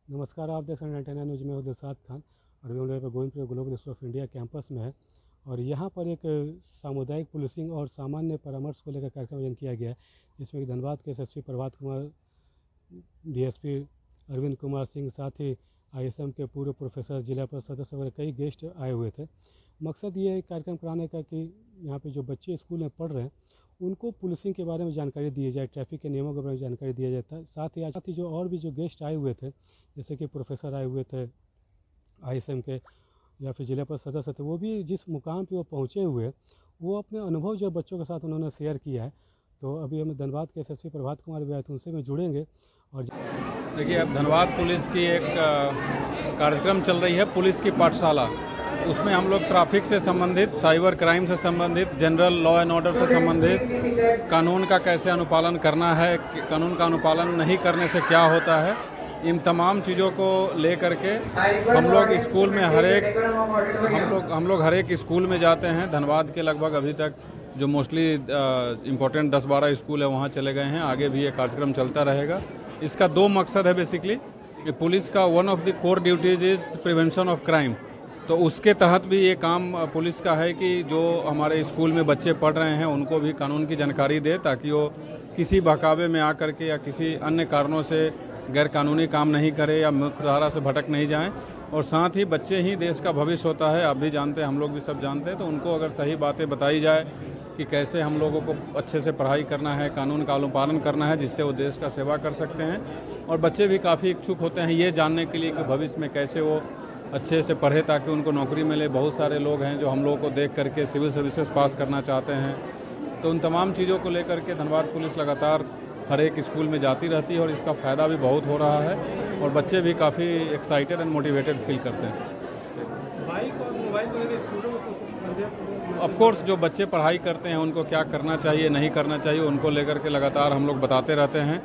नमस्कार, आप देख रहे हैं एंटेना न्यूज़ में हूं दिलशाद खान। और अभी हम लोग Govindpur global institute of India campus में है। और यहाँ पर एक सामुदायिक पुलिसिंग और सामान्य परामर्श को लेकर कार्यक्रम आयोजन किया गया है, जिसमें कि धनबाद के एसएसपी प्रभात कुमार, डीएसपी अरविंद कुमार सिंह, साथ ही आईएसएम के पूर्व प्रोफेसर, जिला परिषद सदस्य वगैरह कई गेस्ट आए हुए थे। मकसद ये है कार्यक्रम कराने का कि यहाँ पे जो बच्चे स्कूल में पढ़ रहे हैं उनको पुलिसिंग के बारे में जानकारी दी जाए, ट्रैफिक के नियमों के बारे में जानकारी दिया जाता है। साथ ही जो और भी जो गेस्ट आए हुए थे, जैसे कि प्रोफेसर आए हुए थे आईएसएम के, या फिर जिला परिषद सदस्य थे, वो भी जिस मुकाम पे वो पहुँचे हुए, वो अपने अनुभव जो बच्चों के साथ उन्होंने शेयर किया है। तो अभी हम धनबाद के एसएसपी प्रभात कुमार भी आए थे, उनसे में जुड़ेंगे। और देखिए, अब धनबाद पुलिस की एक कार्यक्रम चल रही है, पुलिस की पाठशाला। उसमें हम लोग ट्रैफिक से संबंधित, साइबर क्राइम से संबंधित, जनरल लॉ एंड ऑर्डर से संबंधित, कानून का कैसे अनुपालन करना है, कानून का अनुपालन नहीं करने से क्या होता है, इन तमाम चीज़ों को ले करके हम लोग स्कूल में हम लोग हर एक स्कूल में जाते हैं। धनबाद के लगभग अभी तक जो मोस्टली इम्पोर्टेंट 10-12 स्कूल है वहाँ चले गए हैं। आगे भी ये कार्यक्रम चलता रहेगा। इसका दो मकसद है बेसिकली। पुलिस का one of the core duties is prevention of crime. तो उसके तहत भी ये काम पुलिस का है कि जो हमारे स्कूल में बच्चे पढ़ रहे हैं उनको भी कानून की जानकारी दे, ताकि वो किसी बहकावे में आकर के या किसी अन्य कारणों से गैर कानूनी काम नहीं करे या मुख्य धारा से भटक नहीं जाएं। और साथ ही बच्चे ही देश का भविष्य होता है, आप भी जानते हैं, हम लोग भी सब जानते हैं। तो उनको अगर सही बातें बताई जाए कि कैसे हम लोगों को अच्छे से पढ़ाई करना है, कानून का अनुपालन करना है, जिससे वो देश का सेवा कर सकते हैं। और बच्चे भी काफ़ी इच्छुक होते हैं ये जानने के लिए कि भविष्य में कैसे वो अच्छे से पढ़े ताकि उनको नौकरी मिले। बहुत सारे लोग हैं जो हम लोगों को देख करके सिविल सर्विसेज पास करना चाहते हैं। तो उन तमाम चीज़ों को लेकर के धनबाद पुलिस लगातार हर एक स्कूल में जाती रहती है और इसका फ़ायदा भी बहुत हो रहा है और बच्चे भी काफ़ी एक्साइटेड एंड मोटिवेटेड फील करते हैं। बाइक और मोबाइल ऑफ कोर्स जो बच्चे पढ़ाई करते हैं उनको क्या करना चाहिए, नहीं करना चाहिए, उनको लेकर के लगातार हम लोग बताते रहते हैं।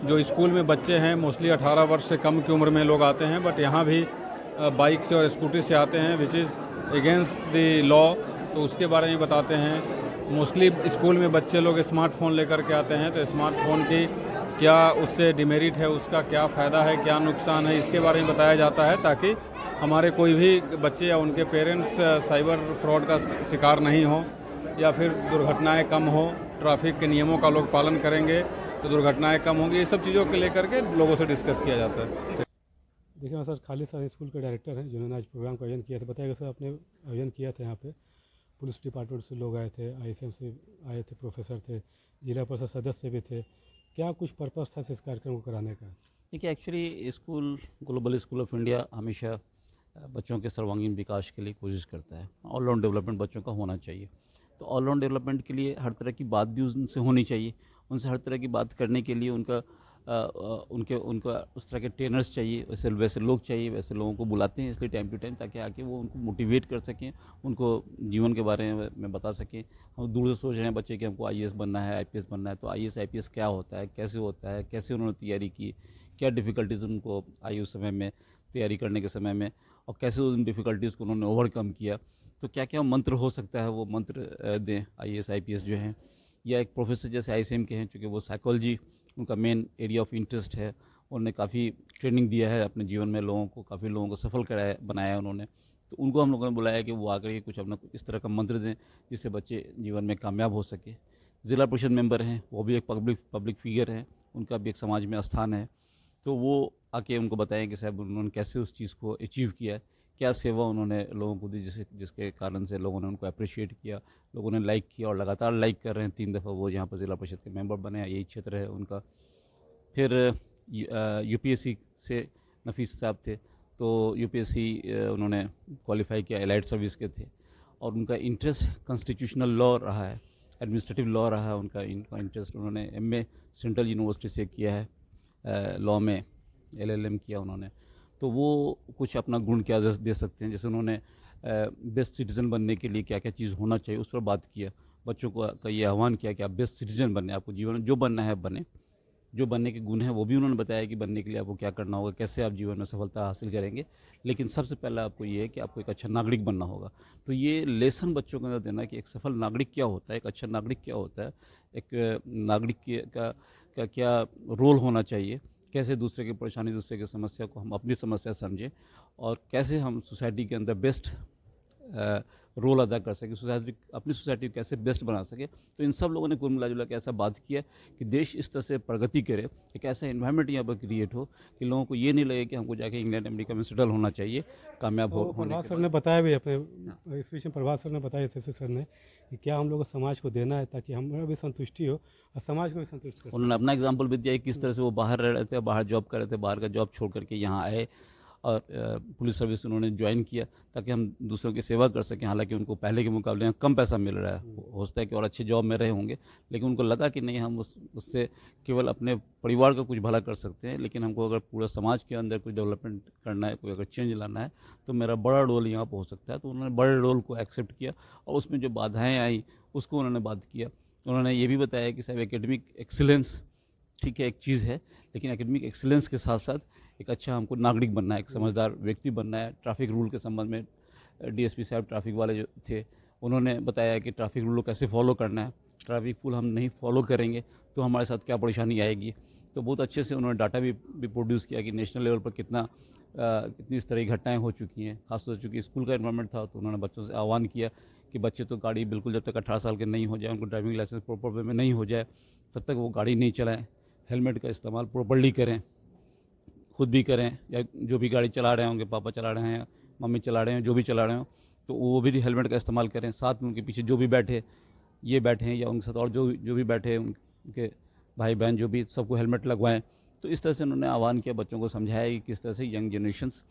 जो स्कूल में बच्चे हैं मोस्टली 18 वर्ष से कम की उम्र में लोग आते हैं, बट यहाँ भी बाइक से और स्कूटी से आते हैं which is against the law. तो उसके बारे में बताते हैं। मोस्टली स्कूल में बच्चे लोग स्मार्टफोन लेकर के आते हैं, तो स्मार्टफोन की क्या उससे डिमेरिट है, उसका क्या फ़ायदा है, क्या नुकसान है, इसके बारे में बताया जाता है, ताकि हमारे कोई भी बच्चे या उनके पेरेंट्स साइबर फ्रॉड का शिकार नहीं हो या फिर दुर्घटनाएं कम हो। ट्रैफिक के नियमों का लोग पालन करेंगे तो दुर्घटनाएं कम होंगी। ये सब चीज़ों को लेकर के लोगों से डिस्कस किया जाता है। देखिए सर, खालिद सर स्कूल के डायरेक्टर हैं जिन्होंने आज प्रोग्राम का आयोजन किया था। बताइएगा सर, आपने आयोजन किया था यहाँ पे, पुलिस डिपार्टमेंट से लोग आए थे, आईएसएम से आए थे, प्रोफेसर थे, जिला परिषद सदस्य भी थे। क्या कुछ पर्पस था इस कार्यक्रम को कराने का? देखिए, actually school, global school of India हमेशा बच्चों के सर्वांगीण विकास के लिए कोशिश करता है। ऑलराउंड डेवलपमेंट बच्चों का होना चाहिए। तो ऑलराउंड डेवलपमेंट के लिए हर तरह की बात भी उनसे होनी चाहिए। उनसे हर तरह की बात करने के लिए उनका उस तरह के ट्रेनर्स चाहिए, वैसे लोग चाहिए। वैसे लोगों को बुलाते हैं इसलिए टाइम टू टाइम, ताकि आके वो उनको मोटिवेट कर सकें, उनको जीवन के बारे में बता सकें। हम दूर से सोच रहे हैं बच्चे कि हमको आईएएस बनना है, आईपीएस बनना है, तो आईएएस आईपीएस क्या होता है, कैसे होता है, कैसे उन्होंने तैयारी की, क्या डिफ़िकल्टीज़ उनको आई उस समय में, तैयारी करने के समय में, और कैसे उन डिफ़िकल्टीज़ को उन्होंने ओवरकम किया। तो क्या क्या मंत्र हो सकता है, वो मंत्र दें आईएएस आईपीएस जो हैं। या एक प्रोफेसर जैसे आईसीएम के हैं, चूँकि वो साइकोलॉजी उनका मेन एरिया ऑफ इंटरेस्ट है। उन्होंने काफ़ी ट्रेनिंग दिया है अपने जीवन में, लोगों को, काफ़ी लोगों को सफल कराया, बनाया उन्होंने। तो उनको हम लोगों ने बुलाया कि वो आकर के कुछ अपना इस तरह का मंत्र दें जिससे बच्चे जीवन में कामयाब हो सके। ज़िला परिषद मेंबर हैं, वो भी एक पब्लिक फिगर हैं, उनका भी एक समाज में स्थान है। तो वो आके उनको बताएं कि साहब उन्होंने कैसे उस चीज़ को अचीव किया है, क्या सेवा उन्होंने लोगों को दी, जिसके कारण से लोगों ने उनको अप्रिशिएट किया, लोगों ने लाइक किया और लगातार लाइक कर रहे हैं। 3 दफ़ा वो यहाँ पर ज़िला परिषद के मेंबर बने, यही क्षेत्र है उनका। फिर यूपीएससी से नफीस साहब थे, तो यूपीएससी उन्होंने क्वालिफाई किया, एलाइड सर्विस के थे, और उनका इंटरेस्ट कॉन्स्टिट्यूशनल लॉ रहा है, एडमिनिस्ट्रेटिव लॉ रहा है उनका इंटरेस्ट। उन्होंने एमए सेंट्रल यूनिवर्सिटी से किया है, लॉ में एलएलएम किया उन्होंने। तो वो कुछ अपना गुण क्या दे सकते हैं, जैसे उन्होंने बेस्ट सिटीज़न बनने के लिए क्या क्या चीज़ होना चाहिए उस पर बात किया। बच्चों को का ये आह्वान किया कि आप बेस्ट सिटीज़न बने, आपको जीवन में जो बनना है बने, जो बनने के गुण हैं वो भी उन्होंने बताया कि बनने के लिए आपको क्या करना होगा, कैसे आप जीवन में सफलता हासिल करेंगे। लेकिन सबसे पहला आपको ये है कि आपको एक अच्छा नागरिक बनना होगा। तो ये लेसन बच्चों को अंदर देना कि एक सफल नागरिक क्या होता है, एक अच्छा नागरिक क्या होता है, एक नागरिक का क्या रोल होना चाहिए, कैसे दूसरे की परेशानी, दूसरे की समस्या को हम अपनी समस्या समझें और कैसे हम सोसाइटी के अंदर बेस्ट रोल अदा कर सके, सोसाइटी अपनी सोसाइटी को कैसे बेस्ट बना सके। तो इन सब लोगों ने कुल मिला जुला के ऐसा बात किया कि देश इस तरह से प्रगति करे, एक ऐसा इन्वायरमेंट यहाँ पर क्रिएट हो कि लोगों को ये नहीं लगे कि हमको जाके इंग्लैंड अमेरिका में सेटल होना चाहिए कामयाब होने प्रभात के सर बाद। ने बताया भी अपने इस बीच में, प्रभात सर ने बताया एसएससी सर ने कि क्या हम लोग को समाज को देना है ताकि हमारा भी संतुष्टि हो और समाज को भी संतुष्ट कर सकें। उन्होंने अपना एग्जाम्पल भी दिया कि किस तरह से वो बाहर रह रहे थे, बाहर जॉब कर रहे थे, बाहर का जॉब छोड़ करके यहाँ आए और पुलिस सर्विस उन्होंने ज्वाइन किया ताकि हम दूसरों की सेवा कर सकें। हालांकि उनको पहले के मुकाबले में कम पैसा मिल रहा है, हो सकता है कि और अच्छे जॉब में रहे होंगे, लेकिन उनको लगा कि नहीं, हम उससे केवल अपने परिवार का कुछ भला कर सकते हैं, लेकिन हमको अगर पूरा समाज के अंदर कुछ डेवलपमेंट करना है, कोई अगर चेंज लाना है, तो मेरा बड़ा रोल यहाँ पर हो सकता है। तो उन्होंने बड़े रोल को एक्सेप्ट किया और उसमें जो बाधाएँ आई उसको उन्होंने बात किया। उन्होंने ये भी बताया कि साहब एकेडमिक एक्सीलेंस ठीक है एक चीज़ है, लेकिन एकेडमिक एक्सीलेंस के साथ साथ एक अच्छा हमको नागरिक बनना है, एक समझदार व्यक्ति बनना है। ट्रैफिक रूल के संबंध में डीएसपी साहब ट्रैफिक वाले जो थे उन्होंने बताया कि ट्रैफिक रूल को कैसे फॉलो करना है, ट्रैफिक रूल हम नहीं फॉलो करेंगे तो हमारे साथ क्या परेशानी आएगी। तो बहुत अच्छे से उन्होंने डाटा भी प्रोड्यूस किया कि नेशनल लेवल पर कितनी इस तरह की घटनाएँ हो चुकी हैं। खासतौर से चूँकि स्कूल का इन्वायरमेंट था तो उन्होंने बच्चों से आह्वान किया कि बच्चे तो गाड़ी बिल्कुल जब तक 18 साल के नहीं हो जाए, उनको ड्राइविंग लाइसेंस प्रॉपर वे में नहीं हो जाए, तब तक वो गाड़ी नहीं चलाएं। हेलमेट का इस्तेमाल प्रॉपर्ली करें, खुद भी करें या जो भी गाड़ी चला रहे होंगे, पापा चला रहे हैं, मम्मी चला रहे हैं, जो भी चला रहे हो, तो वो भी हेलमेट का इस्तेमाल करें। साथ में उनके पीछे जो भी बैठे, ये बैठे हैं या उनके साथ और जो भी बैठे हैं, उनके भाई बहन जो भी, सबको हेलमेट लगवाएं। तो इस तरह से उन्होंने आह्वान किया, बच्चों को समझाया कि किस तरह से यंग जनरेशन्स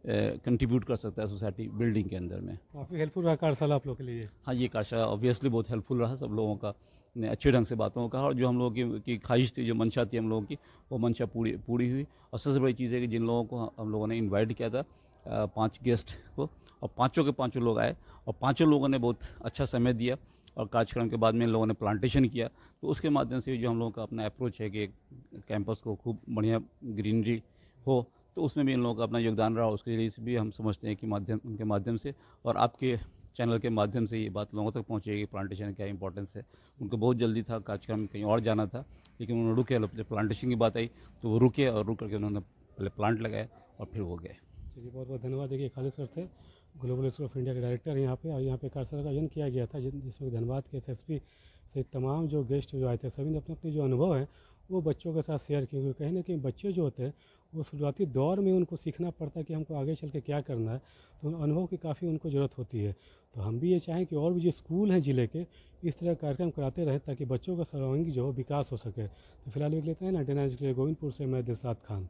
कंट्रीब्यूट कर सकता है सोसाइटी बिल्डिंग के अंदर में। काफ़ी हेल्पफुल रहा कार्यशाला आप लोग के लिए। हाँ, ये कार्यशाला ऑब्वियसली बहुत हेल्पफुल रहा, सब लोगों का ने अच्छे ढंग से बातों को कहा और जो हम लोगों की ख्वाहिश थी, जो मंशा थी हम लोगों की, वो मंशा पूरी हुई। और सबसे बड़ी चीज़ है कि जिन लोगों को हम लोगों ने इनवाइट किया था 5 गेस्ट को, और पाँचों के पाँचों लोग आए और पाँचों लोगों ने बहुत अच्छा समय दिया और कार्यक्रम के बाद में इन लोगों ने प्लांटेशन किया। तो उसके माध्यम से जो हम लोगों का अपना अप्रोच है कि कैंपस को खूब बढ़िया ग्रीनरी हो, तो उसमें भी इन लोगों का अपना योगदान रहा। उसके लिए भी हम समझते हैं कि उनके माध्यम से और आपके चैनल के माध्यम से ये बात लोगों तक पहुँचेगी, प्लांटेशन क्या इंपॉर्टेंस है। उनको बहुत जल्दी था, कार्यक्रम कहीं और जाना था, लेकिन उन्होंने रुके। जब प्लांटेशन की बात आई तो वो रुके और रुक करके उन्होंने पहले प्लांट लगाए और फिर वो गए। चलिए, बहुत बहुत धन्यवाद। देखिए, खालिद सर थे ग्लोबल स्कूल ऑफ इंडिया के डायरेक्टर यहाँ पे, और यहाँ पे कार्यशाला का आयोजन किया गया था जिसमें धनबाद के एसएसपी से तमाम जो गेस्ट जो आए थे, सभी ने अपने अपने जो अनुभव हैं वो बच्चों के साथ शेयर किए। कहीं ना कहीं बच्चे जो होते हैं वो शुरुआती दौर में उनको सीखना पड़ता है कि हमको आगे चल के क्या करना है, तो अनुभव की काफ़ी उनको ज़रूरत होती है। तो हम भी ये चाहें कि और भी जो स्कूल हैं ज़िले के, इस तरह कार्यक्रम कराते रहें ताकि बच्चों का सर्वांगीण जो विकास हो सके। तो फिलहाल देख लेते हैं 99 के लिए गोविंदपुर से मैं दिलशाद खान।